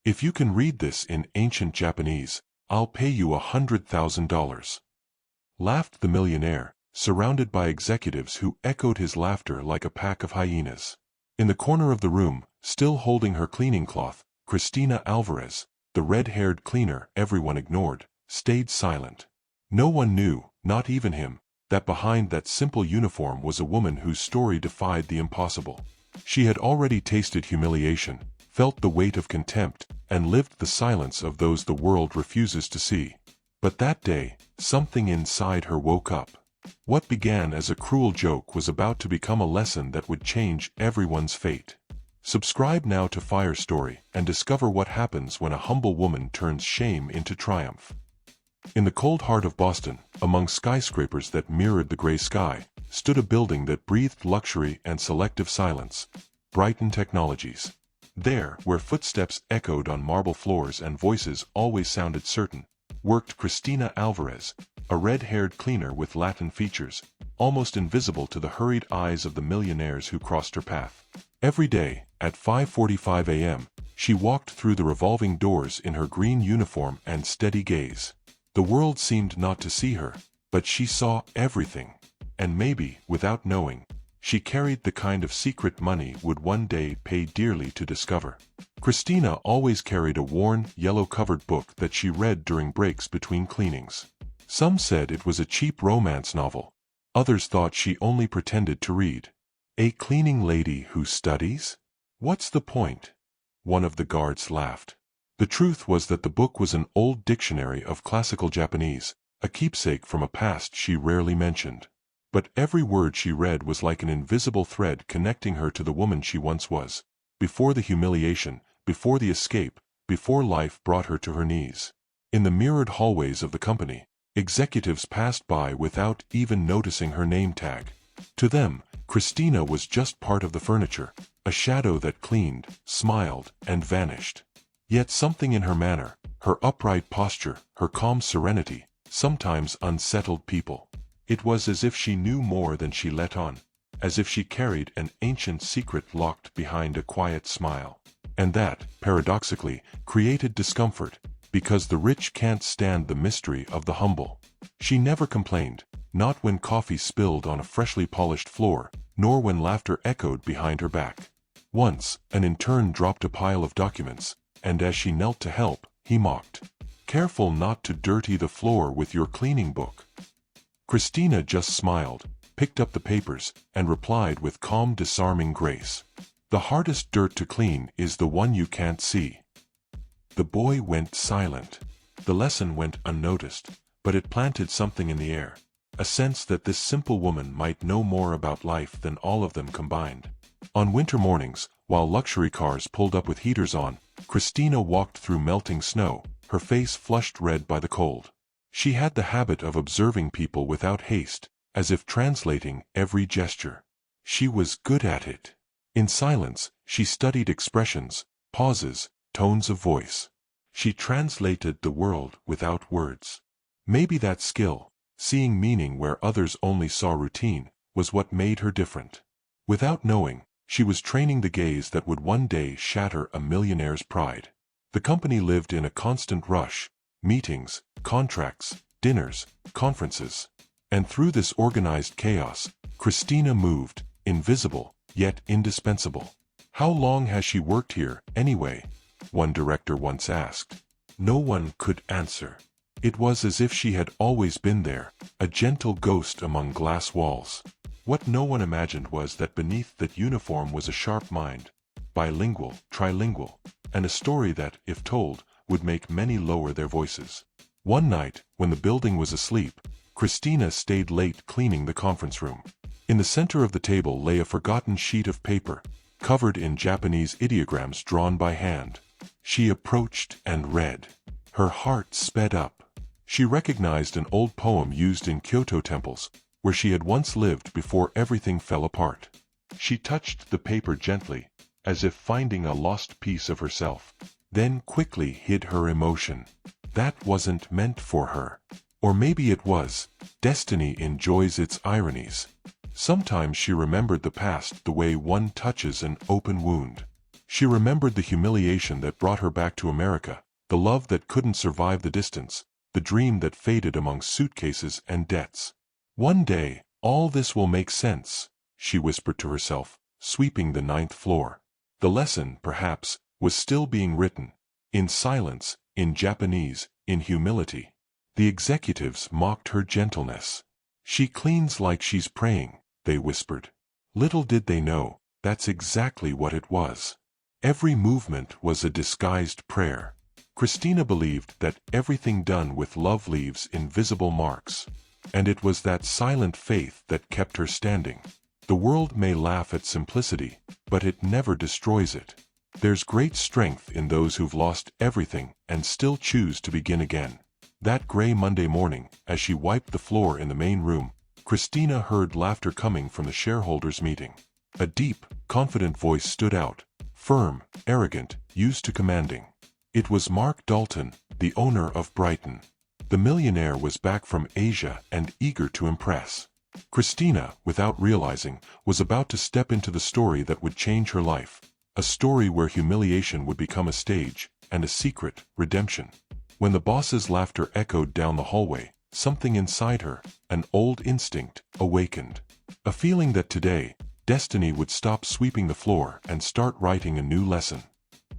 If you can read this in ancient Japanese, I'll pay you $100,000. Laughed the millionaire, surrounded by executives who echoed his laughter like a pack of hyenas. In the corner of the room, still holding her cleaning cloth, Christina Alvarez, the red-haired cleaner everyone ignored, stayed silent. No one knew, not even him, that behind that simple uniform was a woman whose story defied the impossible. She had already tasted humiliation, felt the weight of contempt, and lived the silence of those the world refuses to see. But that day, something inside her woke up. What began as a cruel joke was about to become a lesson that would change everyone's fate. Subscribe now to Fire Story and discover what happens when a humble woman turns shame into triumph. In the cold heart of Boston, among skyscrapers that mirrored the gray sky, stood a building that breathed luxury and selective silence, Brighton Technologies. There, where footsteps echoed on marble floors and voices always sounded certain, worked Christina Alvarez, a red-haired cleaner with Latin features, almost invisible to the hurried eyes of the millionaires who crossed her path. Every day, at 5:45 a.m., she walked through the revolving doors in her green uniform and steady gaze. The world seemed not to see her, but she saw everything. And maybe, without knowing, she carried the kind of secret money would one day pay dearly to discover. Christina always carried a worn, yellow-covered book that she read during breaks between cleanings. Some said it was a cheap romance novel. Others thought she only pretended to read. A cleaning lady who studies? What's the point? One of the guards laughed. The truth was that the book was an old dictionary of classical Japanese, a keepsake from a past she rarely mentioned. But every word she read was like an invisible thread connecting her to the woman she once was, before the humiliation, before the escape, before life brought her to her knees. In the mirrored hallways of the company, executives passed by without even noticing her name tag. To them, Christina was just part of the furniture, a shadow that cleaned, smiled, and vanished. Yet something in her manner, her upright posture, her calm serenity, sometimes unsettled people. It was as if she knew more than she let on, as if she carried an ancient secret locked behind a quiet smile. And that, paradoxically, created discomfort, because the rich can't stand the mystery of the humble. She never complained, not when coffee spilled on a freshly polished floor, nor when laughter echoed behind her back. Once, an intern dropped a pile of documents, and as she knelt to help, he mocked, "Careful not to dirty the floor with your cleaning book." Christina just smiled, picked up the papers, and replied with calm, disarming grace, "The hardest dirt to clean is the one you can't see." The boy went silent. The lesson went unnoticed, but it planted something in the air, a sense that this simple woman might know more about life than all of them combined. On winter mornings, while luxury cars pulled up with heaters on, Christina walked through melting snow, her face flushed red by the cold. She had the habit of observing people without haste, as if translating every gesture. She was good at it. In silence, she studied expressions, pauses, tones of voice. She translated the world without words. Maybe that skill, seeing meaning where others only saw routine, was what made her different. Without knowing, she was training the gaze that would one day shatter a millionaire's pride. The company lived in a constant rush, meetings, contracts, dinners, conferences. And through this organized chaos, Christina moved, invisible, yet indispensable. "How long has she worked here, anyway?" one director once asked. No one could answer. It was as if she had always been there, a gentle ghost among glass walls. What no one imagined was that beneath that uniform was a sharp mind, bilingual, trilingual, and a story that, if told, would make many lower their voices. One night, when the building was asleep, Christina stayed late cleaning the conference room. In the center of the table lay a forgotten sheet of paper, covered in Japanese ideograms drawn by hand. She approached and read. Her heart sped up. She recognized an old poem used in Kyoto temples, where she had once lived before everything fell apart. She touched the paper gently, as if finding a lost piece of herself, then quickly hid her emotion. That wasn't meant for her. Or maybe it was. Destiny enjoys its ironies. Sometimes she remembered the past the way one touches an open wound. She remembered the humiliation that brought her back to America, the love that couldn't survive the distance, the dream that faded among suitcases and debts. One day, all this will make sense, she whispered to herself, sweeping the ninth floor. The lesson, perhaps, was still being written. In silence, in Japanese, in humility. The executives mocked her gentleness. She cleans like she's praying, they whispered. Little did they know, that's exactly what it was. Every movement was a disguised prayer. Christina believed that everything done with love leaves invisible marks. And it was that silent faith that kept her standing. The world may laugh at simplicity, but it never destroys it. There's great strength in those who've lost everything and still choose to begin again. That gray Monday morning, as she wiped the floor in the main room, Christina heard laughter coming from the shareholders' meeting. A deep, confident voice stood out, firm, arrogant, used to commanding. It was Mark Dalton, the owner of Brighton. The millionaire was back from Asia and eager to impress. Christina, without realizing, was about to step into the story that would change her life. A story where humiliation would become a stage, and a secret, redemption. When the boss's laughter echoed down the hallway, something inside her, an old instinct, awakened. A feeling that today, destiny would stop sweeping the floor and start writing a new lesson.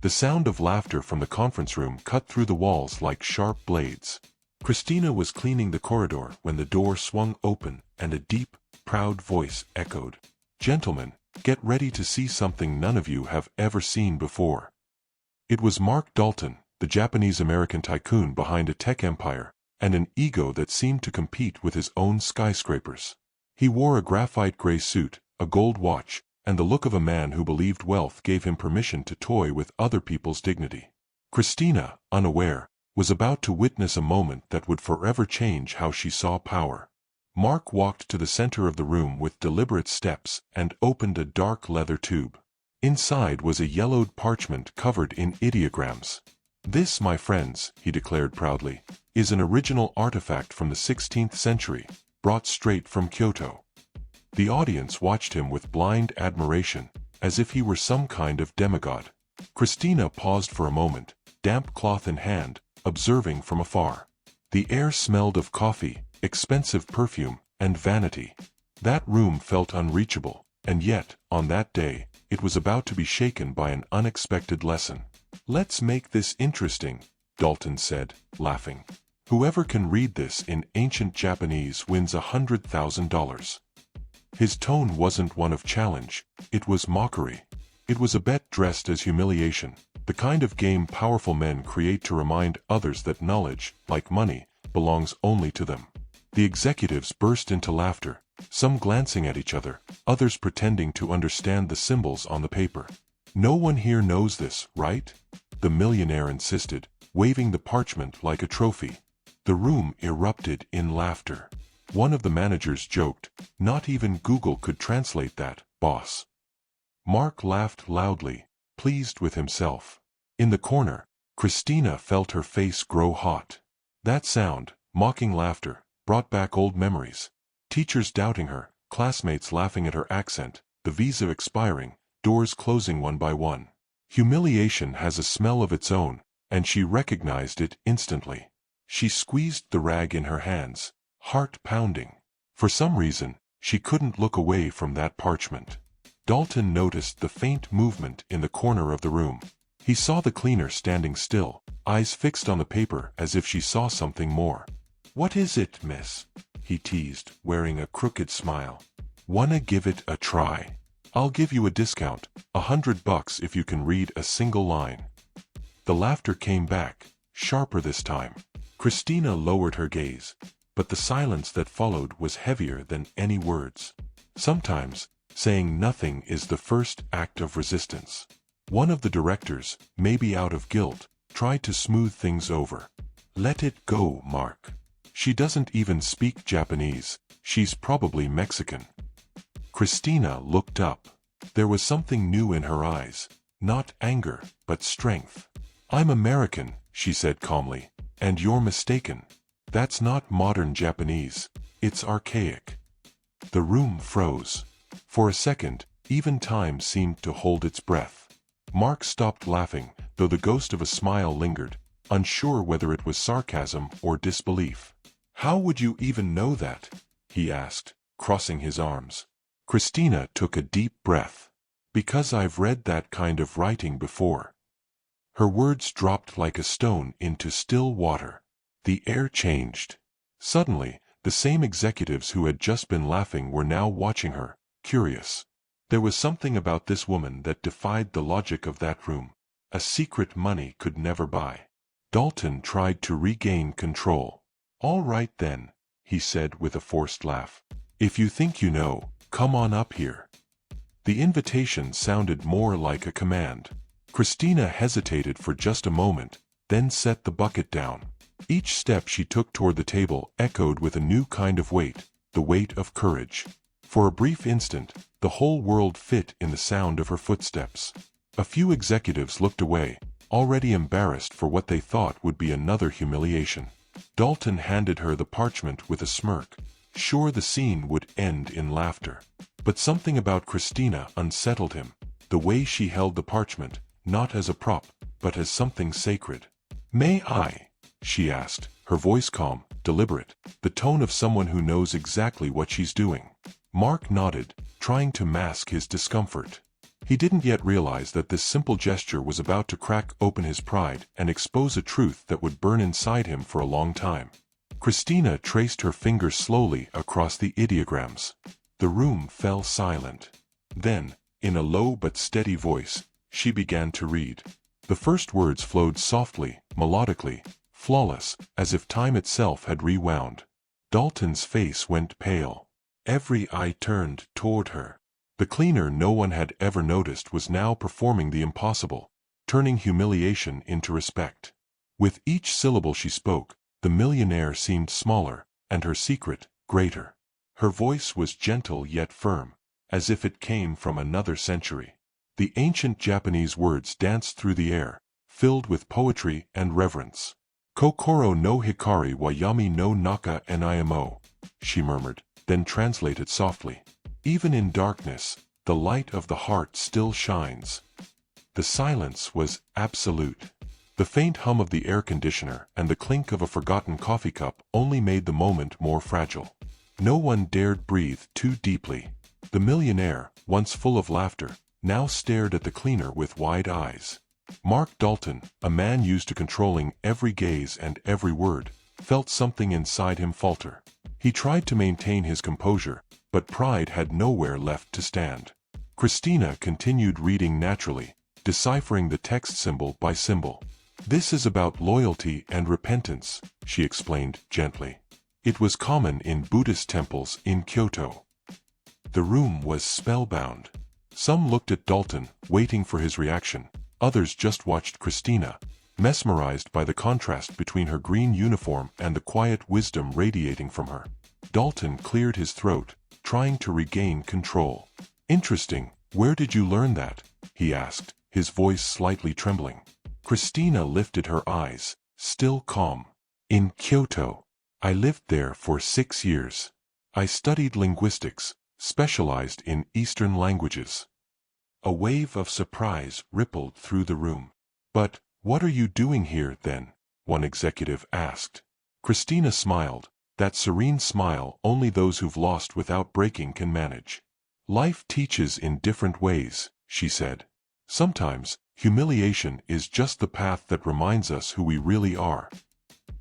The sound of laughter from the conference room cut through the walls like sharp blades. Christina was cleaning the corridor when the door swung open and a deep, proud voice echoed. "Gentlemen, get ready to see something none of you have ever seen before." It was Mark Dalton, the Japanese-American tycoon behind a tech empire, and an ego that seemed to compete with his own skyscrapers. He wore a graphite gray suit, a gold watch, and the look of a man who believed wealth gave him permission to toy with other people's dignity. Christina, unaware, was about to witness a moment that would forever change how she saw power. Mark walked to the center of the room with deliberate steps and opened a dark leather tube. Inside was a yellowed parchment covered in ideograms. "This, my friends," he declared proudly, "is an original artifact from the 16th century, brought straight from Kyoto." The audience watched him with blind admiration, as if he were some kind of demigod. Christina paused for a moment, damp cloth in hand, observing from afar. The air smelled of coffee, expensive perfume, and vanity. That room felt unreachable, and yet, on that day, it was about to be shaken by an unexpected lesson. "Let's make this interesting," Dalton said, laughing. "Whoever can read this in ancient Japanese wins $100,000. His tone wasn't one of challenge, it was mockery. It was a bet dressed as humiliation, the kind of game powerful men create to remind others that knowledge, like money, belongs only to them. The executives burst into laughter, some glancing at each other, others pretending to understand the symbols on the paper. "No one here knows this, right?" the millionaire insisted, waving the parchment like a trophy. The room erupted in laughter. One of the managers joked, "Not even Google could translate that, boss." Mark laughed loudly, pleased with himself. In the corner, Christina felt her face grow hot. That sound, mocking laughter, brought back old memories. Teachers doubting her, classmates laughing at her accent, the visa expiring, doors closing one by one. Humiliation has a smell of its own, and she recognized it instantly. She squeezed the rag in her hands, heart pounding. For some reason, she couldn't look away from that parchment. Dalton noticed the faint movement in the corner of the room. He saw the cleaner standing still, eyes fixed on the paper as if she saw something more. "What is it, miss?" he teased, wearing a crooked smile. "Wanna give it a try? I'll give you a discount, $100 if you can read a single line." The laughter came back, sharper this time. Christina lowered her gaze, but the silence that followed was heavier than any words. Sometimes, saying nothing is the first act of resistance. One of the directors, maybe out of guilt, tried to smooth things over. "Let it go, Mark. She doesn't even speak Japanese, she's probably Mexican." Christina looked up. There was something new in her eyes, not anger, but strength. "I'm American," she said calmly, "and you're mistaken. That's not modern Japanese, it's archaic." The room froze. For a second, even time seemed to hold its breath. Mark stopped laughing, though the ghost of a smile lingered, unsure whether it was sarcasm or disbelief. "How would you even know that?" he asked, crossing his arms. Christina took a deep breath. "Because I've read that kind of writing before." Her words dropped like a stone into still water. The air changed. Suddenly, the same executives who had just been laughing were now watching her, curious. There was something about this woman that defied the logic of that room. A secret money could never buy. Dalton tried to regain control. "All right then," he said with a forced laugh. "If you think you know, come on up here." The invitation sounded more like a command. Christina hesitated for just a moment, then set the bucket down. Each step she took toward the table echoed with a new kind of weight, the weight of courage. For a brief instant, the whole world fit in the sound of her footsteps. A few executives looked away, already embarrassed for what they thought would be another humiliation. Dalton handed her the parchment with a smirk, sure the scene would end in laughter. But something about Christina unsettled him, the way she held the parchment, not as a prop, but as something sacred. "May I?" she asked, her voice calm, deliberate, the tone of someone who knows exactly what she's doing. Mark nodded, trying to mask his discomfort. He didn't yet realize that this simple gesture was about to crack open his pride and expose a truth that would burn inside him for a long time. Christina traced her fingers slowly across the ideograms. The room fell silent. Then, in a low but steady voice, she began to read. The first words flowed softly, melodically, flawless, as if time itself had rewound. Dalton's face went pale. Every eye turned toward her. The cleaner no one had ever noticed was now performing the impossible, turning humiliation into respect. With each syllable she spoke, the millionaire seemed smaller, and her secret, greater. Her voice was gentle yet firm, as if it came from another century. The ancient Japanese words danced through the air, filled with poetry and reverence. "Kokoro no hikari wa yami no naka nimo," she murmured, then translated softly. "Even in darkness, the light of the heart still shines." The silence was absolute. The faint hum of the air conditioner and the clink of a forgotten coffee cup only made the moment more fragile. No one dared breathe too deeply. The millionaire, once full of laughter, now stared at the cleaner with wide eyes. Mark Dalton, a man used to controlling every gaze and every word, felt something inside him falter. He tried to maintain his composure, but pride had nowhere left to stand. Christina continued reading naturally, deciphering the text symbol by symbol. "This is about loyalty and repentance," she explained gently. It was common in Buddhist temples in Kyoto. The room was spellbound. Some looked at Dalton, waiting for his reaction. Others just watched Christina, mesmerized by the contrast between her green uniform and the quiet wisdom radiating from her. Dalton cleared his throat, trying to regain control. "Interesting, where did you learn that?" he asked, his voice slightly trembling. Christina lifted her eyes, still calm. "In Kyoto. I lived there for 6 years. I studied linguistics, specialized in Eastern languages." A wave of surprise rippled through the room. "But, what are you doing here, then?" one executive asked. Christina smiled, that serene smile only those who've lost without breaking can manage. "Life teaches in different ways," she said. "Sometimes, humiliation is just the path that reminds us who we really are."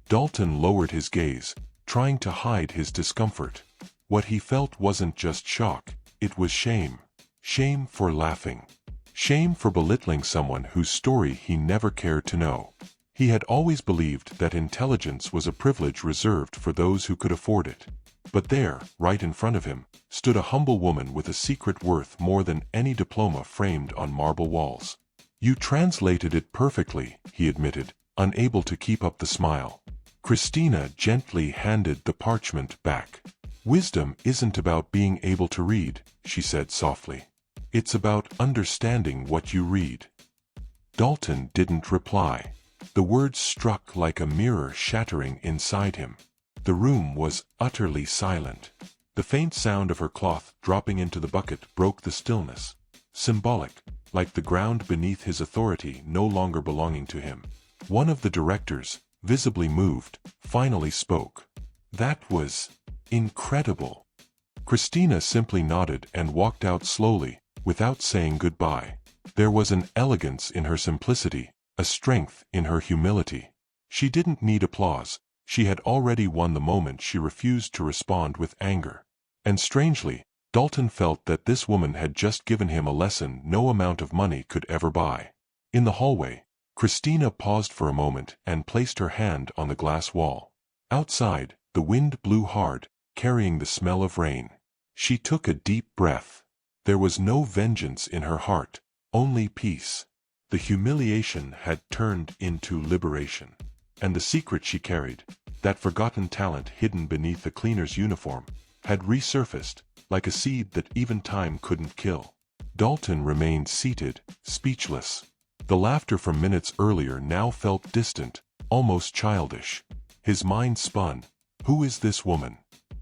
Dalton lowered his gaze, trying to hide his discomfort. What he felt wasn't just shock, it was shame. Shame for laughing. Shame for belittling someone whose story he never cared to know. He had always believed that intelligence was a privilege reserved for those who could afford it. But there, right in front of him, stood a humble woman with a secret worth more than any diploma framed on marble walls. "You translated it perfectly," he admitted, unable to keep up the smile. Christina gently handed the parchment back. "Wisdom isn't about being able to read," she said softly. "It's about understanding what you read." Dalton didn't reply. The words struck like a mirror shattering inside him. The room was utterly silent. The faint sound of her cloth dropping into the bucket broke the stillness. Symbolic, like the ground beneath his authority no longer belonging to him. One of the directors, visibly moved, finally spoke. "That was incredible." Christina simply nodded and walked out slowly, without saying goodbye. There was an elegance in her simplicity, a strength in her humility. She didn't need applause. She had already won the moment. She refused to respond with anger. And strangely, Dalton felt that this woman had just given him a lesson no amount of money could ever buy. In the hallway, Christina paused for a moment and placed her hand on the glass wall. Outside, the wind blew hard, carrying the smell of rain. She took a deep breath. There was no vengeance in her heart, only peace. The humiliation had turned into liberation. And the secret she carried, that forgotten talent hidden beneath the cleaner's uniform, had resurfaced, like a seed that even time couldn't kill. Dalton remained seated, speechless. The laughter from minutes earlier now felt distant, almost childish. His mind spun. Who is this woman?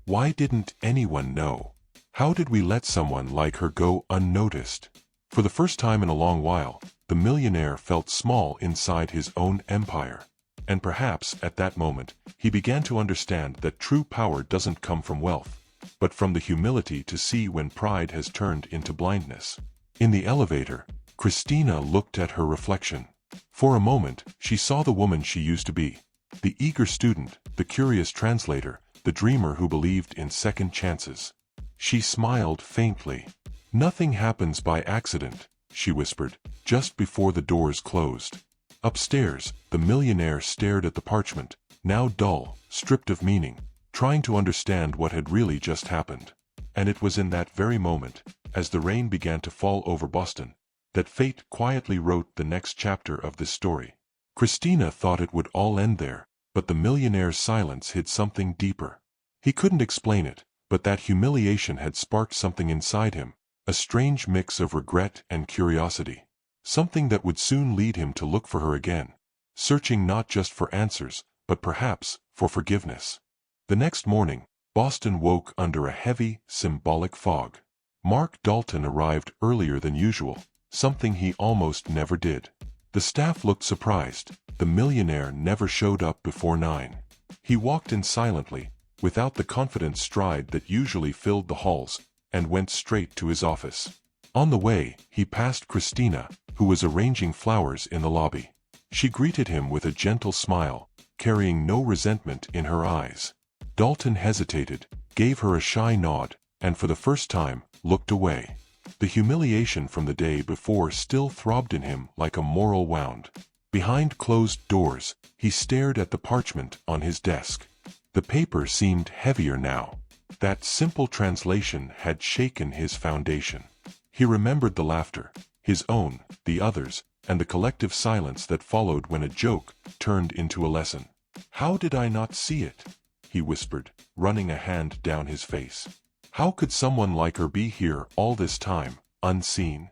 Why didn't anyone know? How did we let someone like her go unnoticed? For the first time in a long while, the millionaire felt small inside his own empire. And perhaps, at that moment, he began to understand that true power doesn't come from wealth, but from the humility to see when pride has turned into blindness. In the elevator, Christina looked at her reflection. For a moment, she saw the woman she used to be. The eager student, the curious translator, the dreamer who believed in second chances. She smiled faintly. "Nothing happens by accident," she whispered, just before the doors closed. Upstairs, the millionaire stared at the parchment, now dull, stripped of meaning, trying to understand what had really just happened. And it was in that very moment, as the rain began to fall over Boston, that fate quietly wrote the next chapter of this story. Christina thought it would all end there, but the millionaire's silence hid something deeper. He couldn't explain it, but that humiliation had sparked something inside him, a strange mix of regret and curiosity. Something that would soon lead him to look for her again, searching not just for answers, but perhaps for forgiveness. The next morning, Boston woke under a heavy, symbolic fog. Mark Dalton arrived earlier than usual, something he almost never did. The staff looked surprised. The millionaire never showed up before 9. He walked in silently, without the confident stride that usually filled the halls, and went straight to his office. On the way, he passed Christina, who was arranging flowers in the lobby. She greeted him with a gentle smile, carrying no resentment in her eyes. Dalton hesitated, gave her a shy nod, and for the first time, looked away. The humiliation from the day before still throbbed in him like a moral wound. Behind closed doors, he stared at the parchment on his desk. The paper seemed heavier now. That simple translation had shaken his foundation. He remembered the laughter, his own, the others, and the collective silence that followed when a joke turned into a lesson. "How did I not see it?" he whispered, running a hand down his face. "How could someone like her be here all this time, unseen?"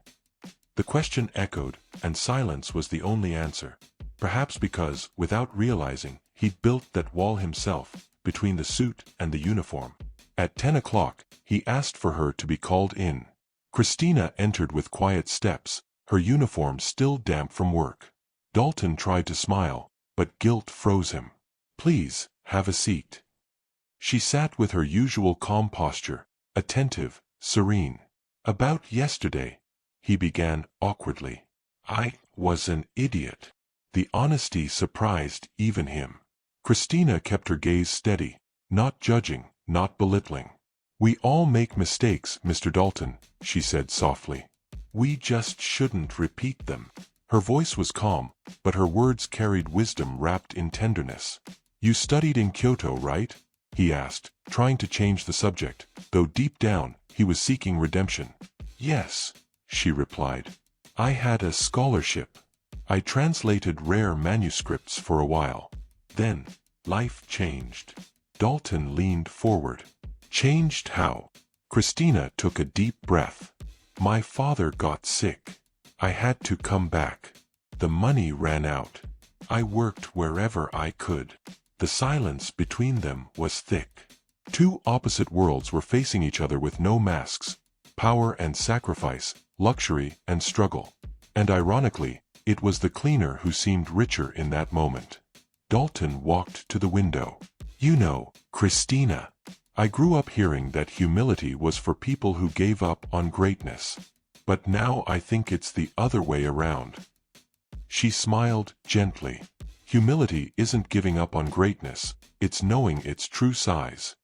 The question echoed, and silence was the only answer. Perhaps because, without realizing, he'd built that wall himself, between the suit and the uniform. At 10 o'clock, he asked for her to be called in. Christina entered with quiet steps, her uniform still damp from work. Dalton tried to smile, but guilt froze him. "Please, have a seat." She sat with her usual calm posture, attentive, serene. "About yesterday," he began awkwardly. "I was an idiot." The honesty surprised even him. Christina kept her gaze steady, not judging, not belittling. "We all make mistakes, Mr. Dalton," she said softly. "We just shouldn't repeat them." Her voice was calm, but her words carried wisdom wrapped in tenderness. "You studied in Kyoto, right?" he asked, trying to change the subject, though deep down, he was seeking redemption. "Yes," she replied. "I had a scholarship. I translated rare manuscripts for a while. Then, life changed." Dalton leaned forward. "Changed how?" Christina took a deep breath. "My father got sick. I had to come back. The money ran out. I worked wherever I could." The silence between them was thick. Two opposite worlds were facing each other with no masks. Power and sacrifice, luxury and struggle. And ironically, it was the cleaner who seemed richer in that moment. Dalton walked to the window. "You know, Christina, I grew up hearing that humility was for people who gave up on greatness. But now I think it's the other way around." She smiled gently. Humility isn't giving up on greatness, it's knowing its true size.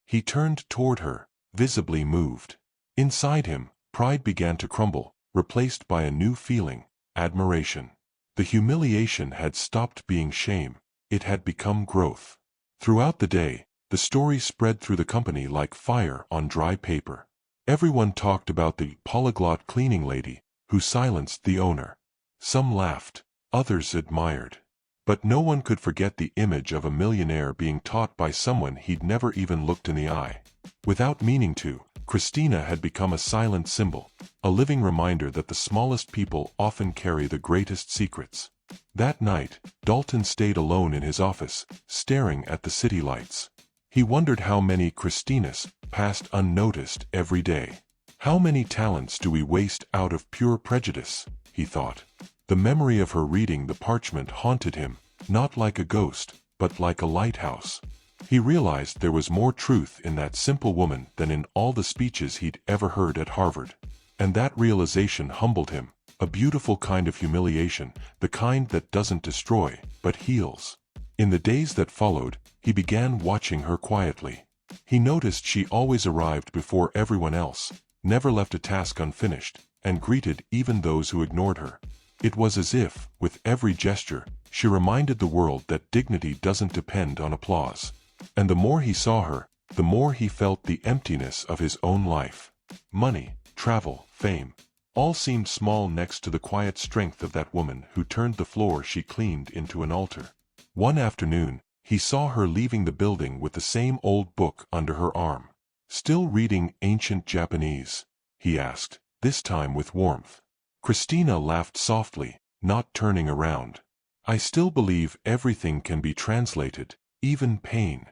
He turned toward her, visibly moved. Inside him, pride began to crumble, replaced by a new feeling, admiration. The humiliation had stopped being shame, it had become growth. Throughout the day, the story spread through the company like fire on dry paper. Everyone talked about the polyglot cleaning lady, who silenced the owner. Some laughed, others admired. But no one could forget the image of a millionaire being taught by someone he'd never even looked in the eye. Without meaning to, Christina had become a silent symbol, a living reminder that the smallest people often carry the greatest secrets. That night, Dalton stayed alone in his office, staring at the city lights. He wondered how many Christinas passed unnoticed every day. How many talents do we waste out of pure prejudice, he thought. The memory of her reading the parchment haunted him, not like a ghost, but like a lighthouse. He realized there was more truth in that simple woman than in all the speeches he'd ever heard at Harvard. And that realization humbled him, a beautiful kind of humiliation, the kind that doesn't destroy, but heals. In the days that followed, he began watching her quietly. He noticed she always arrived before everyone else, never left a task unfinished, and greeted even those who ignored her. It was as if, with every gesture, she reminded the world that dignity doesn't depend on applause. And the more he saw her, the more he felt the emptiness of his own life. Money, travel, fame, all seemed small next to the quiet strength of that woman who turned the floor she cleaned into an altar. One afternoon, he saw her leaving the building with the same old book under her arm. "Still reading ancient Japanese?" he asked, this time with warmth. Christina laughed softly, not turning around. "I still believe everything can be translated, even pain."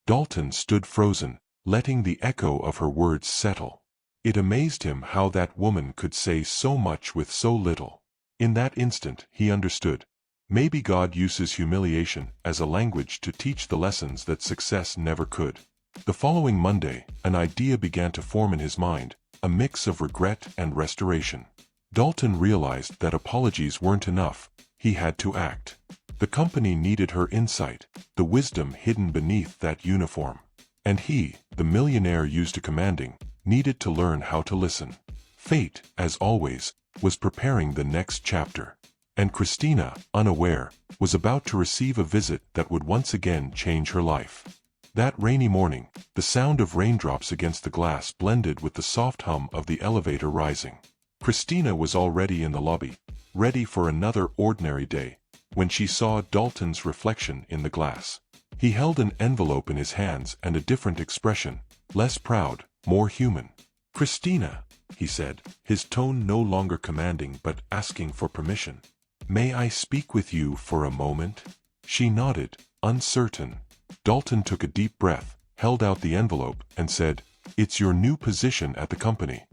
Dalton stood frozen, letting the echo of her words settle. It amazed him how that woman could say so much with so little. In that instant, he understood. Maybe God uses humiliation as a language to teach the lessons that success never could. The following Monday, an idea began to form in his mind, a mix of regret and restoration. Dalton realized that apologies weren't enough, he had to act. The company needed her insight, the wisdom hidden beneath that uniform. And he, the millionaire used to commanding, needed to learn how to listen. Fate, as always, was preparing the next chapter. And Christina, unaware, was about to receive a visit that would once again change her life. That rainy morning, the sound of raindrops against the glass blended with the soft hum of the elevator rising. Christina was already in the lobby, ready for another ordinary day, when she saw Dalton's reflection in the glass. He held an envelope in his hands and a different expression, less proud, more human. "Christina," he said, his tone no longer commanding but asking for permission. "May I speak with you for a moment?" She nodded, uncertain. Dalton took a deep breath, held out the envelope, and said, "It's your new position at the company."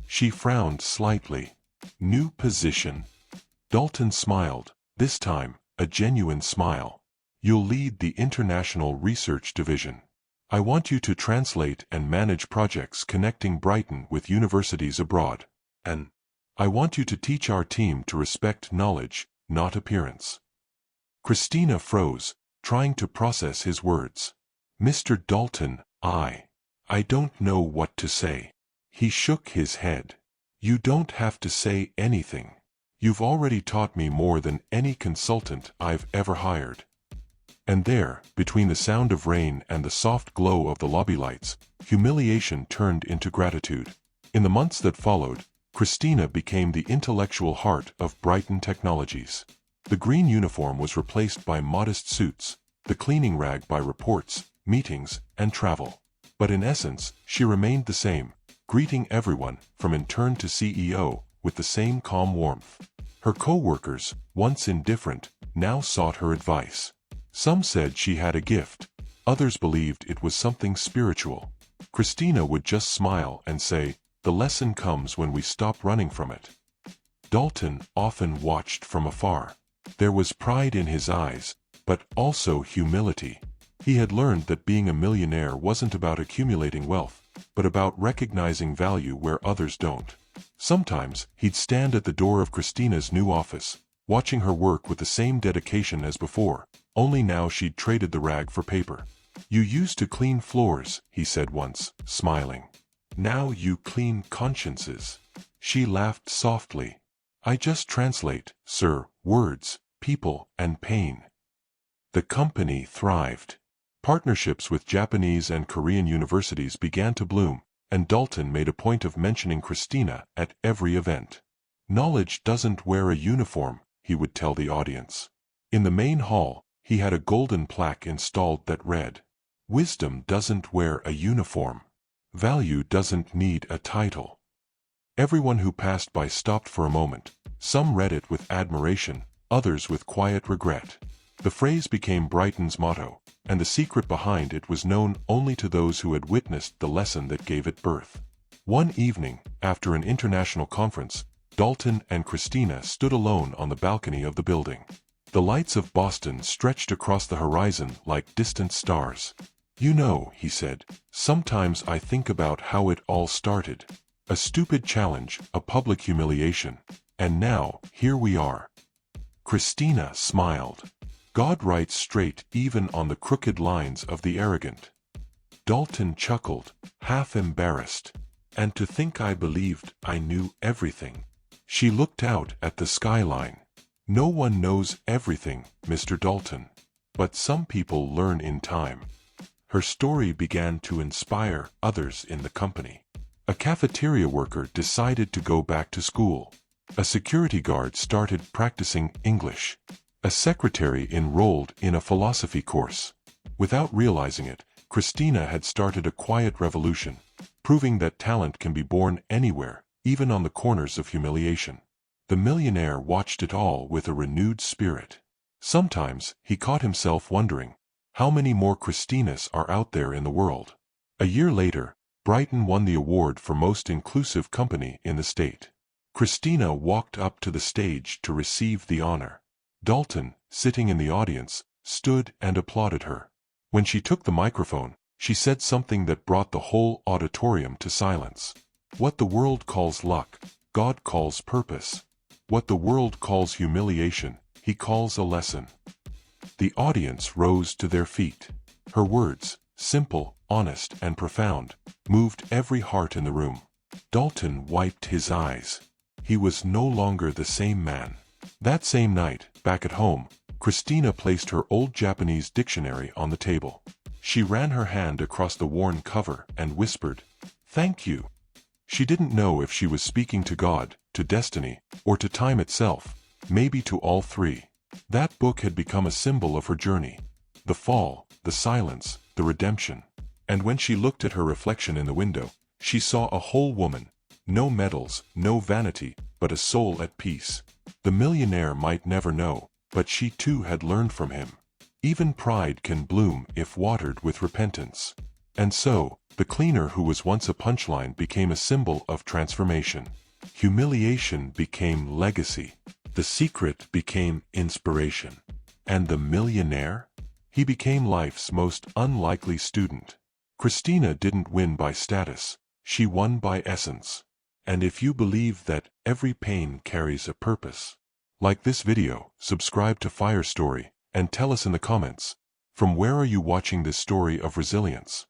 She frowned slightly. "New position?" Dalton smiled, this time, a genuine smile. "You'll lead the International Research Division. I want you to translate and manage projects connecting Brighton with universities abroad. And I want you to teach our team to respect knowledge, not appearance." Christina froze, trying to process his words. "Mr. Dalton, I don't know what to say." He shook his head. "You don't have to say anything. You've already taught me more than any consultant I've ever hired." And there, between the sound of rain and the soft glow of the lobby lights, humiliation turned into gratitude. In the months that followed, Christina became the intellectual heart of Brighton Technologies. The green uniform was replaced by modest suits, the cleaning rag by reports, meetings, and travel. But in essence, she remained the same, greeting everyone, from intern to CEO, with the same calm warmth. Her co-workers, once indifferent, now sought her advice. Some said she had a gift, others believed it was something spiritual. Christina would just smile and say, "The lesson comes when we stop running from it." Dalton often watched from afar. There was pride in his eyes, but also humility. He had learned that being a millionaire wasn't about accumulating wealth, but about recognizing value where others don't. Sometimes, he'd stand at the door of Christina's new office, watching her work with the same dedication as before, only now she'd traded the rag for paper. "You used to clean floors," he said once, smiling. "Now you clean consciences." She laughed softly. "I just translate, sir, words, people, and pain." The company thrived. Partnerships with Japanese and Korean universities began to bloom, and Dalton made a point of mentioning Christina at every event. "Knowledge doesn't wear a uniform," he would tell the audience. In the main hall, he had a golden plaque installed that read, "Wisdom doesn't wear a uniform. Value doesn't need a title." Everyone who passed by stopped for a moment. Some read it with admiration, others with quiet regret. The phrase became Brighton's motto, and the secret behind it was known only to those who had witnessed the lesson that gave it birth. One evening, after an international conference, Dalton and Christina stood alone on the balcony of the building. The lights of Boston stretched across the horizon like distant stars. "You know," he said, "sometimes I think about how it all started. A stupid challenge, a public humiliation. And now, here we are." Christina smiled. "God writes straight even on the crooked lines of the arrogant." Dalton chuckled, half embarrassed. "And to think I believed I knew everything." She looked out at the skyline. "No one knows everything, Mr. Dalton. But some people learn in time." Her story began to inspire others in the company. A cafeteria worker decided to go back to school. A security guard started practicing English. A secretary enrolled in a philosophy course. Without realizing it, Christina had started a quiet revolution, proving that talent can be born anywhere, even on the corners of humiliation. The millionaire watched it all with a renewed spirit. Sometimes, he caught himself wondering, how many more Christinas are out there in the world? A year later, Brighton won the award for Most Inclusive Company in the state. Christina walked up to the stage to receive the honor. Dalton, sitting in the audience, stood and applauded her. When she took the microphone, she said something that brought the whole auditorium to silence. "What the world calls luck, God calls purpose. What the world calls humiliation, He calls a lesson." The audience rose to their feet. Her words, simple, honest, and profound, moved every heart in the room. Dalton wiped his eyes. He was no longer the same man. That same night, back at home, Christina placed her old Japanese dictionary on the table. She ran her hand across the worn cover and whispered, "Thank you." She didn't know if she was speaking to God, to destiny, or to time itself, maybe to all three. That book had become a symbol of her journey. The fall, the silence, the redemption. And when she looked at her reflection in the window, she saw a whole woman. No medals, no vanity, but a soul at peace. The millionaire might never know, but she too had learned from him. Even pride can bloom if watered with repentance. And so, the cleaner who was once a punchline became a symbol of transformation. Humiliation became legacy. The secret became inspiration. And the millionaire? He became life's most unlikely student. Christina didn't win by status. She won by essence. And if you believe that every pain carries a purpose, like this video, subscribe to Fire Story, and tell us in the comments, from where are you watching this story of resilience?